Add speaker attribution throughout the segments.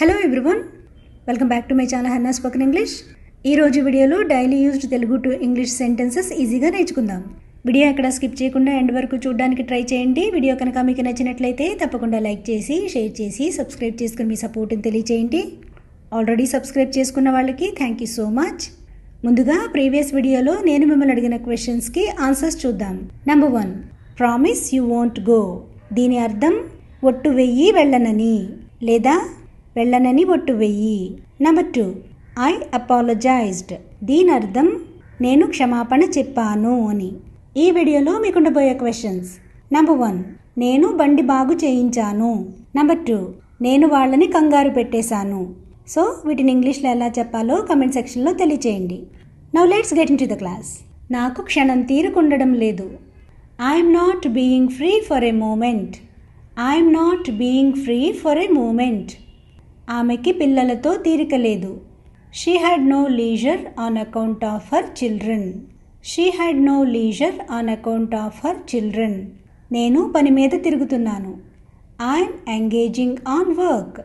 Speaker 1: Hello everyone, welcome back to my channel Hannah spoken English. ఈరోజు వీడియోలో daily used Telugu to English sentences ఈజీగా నేర్చుకుందాం. Video ఎక్కడ skip చేయకుండా ఎండ్ వరకు చూడడానికి ట్రై చేయండి. వీడియో కనుక మీకు నచ్చినట్లయితే తప్పకుండా లైక్ చేసి, షేర్ చేసి, సబ్స్క్రైబ్ చేసుకుని మీ సపోర్ట్ని తెలియచేయండి. ఆల్రెడీ సబ్స్క్రైబ్ చేసుకున్న వాళ్ళకి థ్యాంక్ యూ సో మచ్. ముందుగా ప్రీవియస్ వీడియోలో నేను మిమ్మల్ని అడిగిన క్వశ్చన్స్కి ఆన్సర్స్ చూద్దాం. Number 1, promise you won't go. దీని అర్థం ఒట్టు వెయ్యి వెళ్ళనని లేదా వెళ్ళనని ఒట్టు వెయ్యి. Number 2, I apologised. దీని అర్థం నేను క్షమాపణ చెప్పాను అని. ఈ వీడియోలో మీకు ఉండబోయే క్వశ్చన్స్. నెంబర్ 1, నేను బండి బాగు చేయించాను. నెంబర్ 2, నేను వాళ్ళని కంగారు పెట్టేశాను. సో వీటిని ఇంగ్లీష్లో ఎలా చెప్పాలో కమెంట్ సెక్షన్లో తెలియచేయండి. Now let's get into the class. నాకు క్షణం తీరుకుండడం లేదు. I'm not being free for a moment. I'm not being free for a moment. ఆమెకి పిల్లలతో తీరిక లేదు. She had no leisure on account of her children. She had no leisure on account of her children. నేను పని మీద తిరుగుతున్నాను. I'm engaging on work.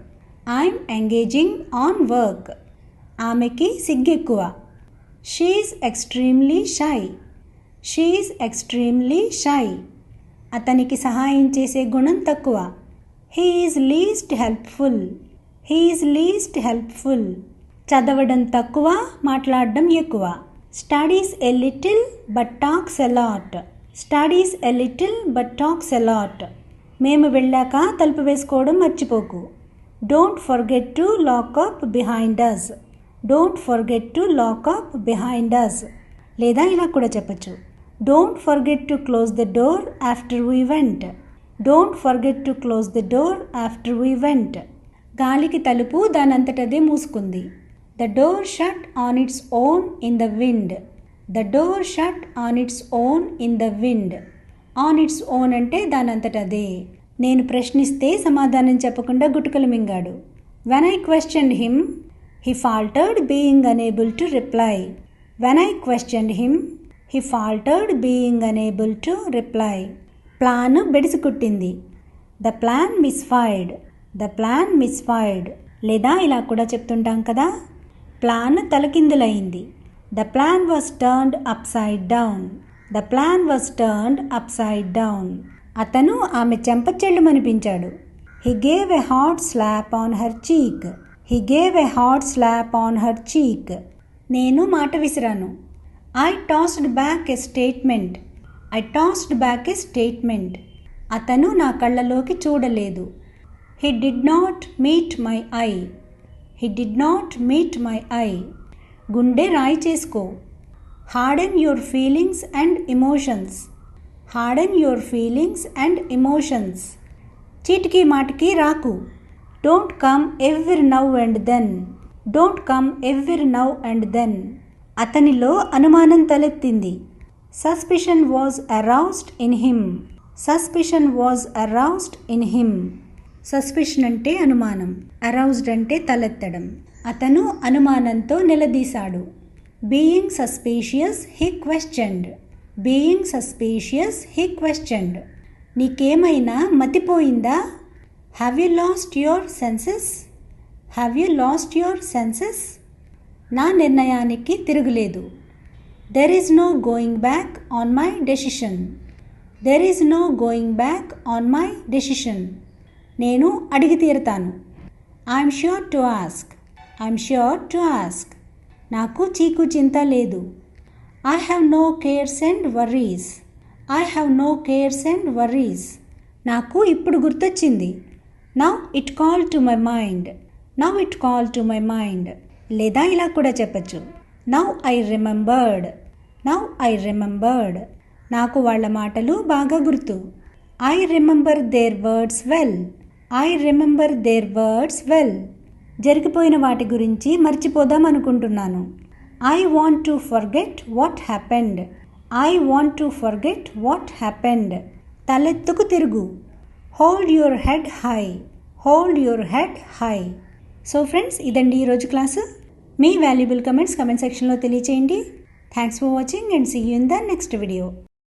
Speaker 1: I'm engaging on work. ఆమెకి సిగ్గెక్కువ. She is extremely shy. She is extremely shy. అతనికి సహాయం చేసే గుణం తక్కువ. He is least helpful. He is least helpful. చదవడం తక్కువ, మాట్లాడడం ఎక్కువ. Studies a little but talks a lot. Studies a little but talks a lot. మేము వెళ్ళాక తలుపు వేసుకోవడం మర్చిపోకు. Don't forget to lock up behind us. Don't forget to lock up behind us. లేదా ఇలా కూడా చెప్పచ్చు, don't forget to close the door after we went. Don't forget to close the door after we went. గాలికి తలుపు దానంతటదే మూసుకుంది. The door shut on its own in the wind. The door shut on its own in the wind. On its own అంటే దానంతటదే. నేను ప్రశ్నిస్తే సమాధానం చెప్పకుండా గుటుకలు మింగాడు. When I questioned him he faltered being unable to reply. When I questioned him he faltered being unable to reply. Plan బెడిసి కుట్టింది. The plan misfired. The plan misfired. లేదా ఇలా కూడా చెప్తుంటాం కదా, ప్లాన్ తలకిందులైంది. The plan was turned upside down. The plan was turned upside down. అతను ఆమె చెంప చెళ్ళుమనిపించాడు. He gave a hot slap on her cheek. He gave a hot slap on her cheek. నేను మాట విసిరాను. I tossed back a statement. I tossed back a statement. అతను నా కళ్ళలోకి చూడలేదు. He did not meet my eye. He did not meet my eye. గుండె రాయి చేసుకో. Harden your feelings and emotions. Harden your feelings and emotions. చీటికి మాటికి రాకు. Don't come every now and then. Don't come every now and then. అతనిలో అనుమానం తలెత్తింది. Suspicion was aroused in him. Suspicion was aroused in him. Suspicion అంటే అనుమానం, aroused అంటే తలెత్తడం. అతను అనుమానంతో నిలదీశాడు. Being suspicious he questioned. Being suspicious he questioned. నీకేమైనా మతిపోయిందా? Have you lost your senses? Have you lost your senses? నా నిర్ణయానికి తిరుగులేదు. There is no going back on my decision. There is no going back on my decision. నేను అడిగి తీరుతాను. I'm sure to ask. I'm sure to ask. నాకు చీకు చింత లేదు. I have no cares and worries. I have no cares and worries. నాకు ఇప్పుడు గుర్తొచ్చింది. Now it call to my mind. Now it call to my mind. లేదా ఇలా కూడా చెప్పచ్చు, now I remembered. Now I remembered. నాకు వాళ్ళ మాటలు బాగా గుర్తు. I remember their words well. I remember their words well. జరిగిపోయిన వాటి గురించి మర్చిపోదాం అనుకుంటున్నాను. I want to forget what happened. I want to forget what happened. తలెత్తుకు తిరుగు. Hold your head high. Hold your head high. So friends, ఇదండి ఈరోజు class. మీ వాల్యుబుల్ కమెంట్స్ కమెంట్ సెక్షన్లో తెలియచేయండి. Thanks for watching and see you in the next video.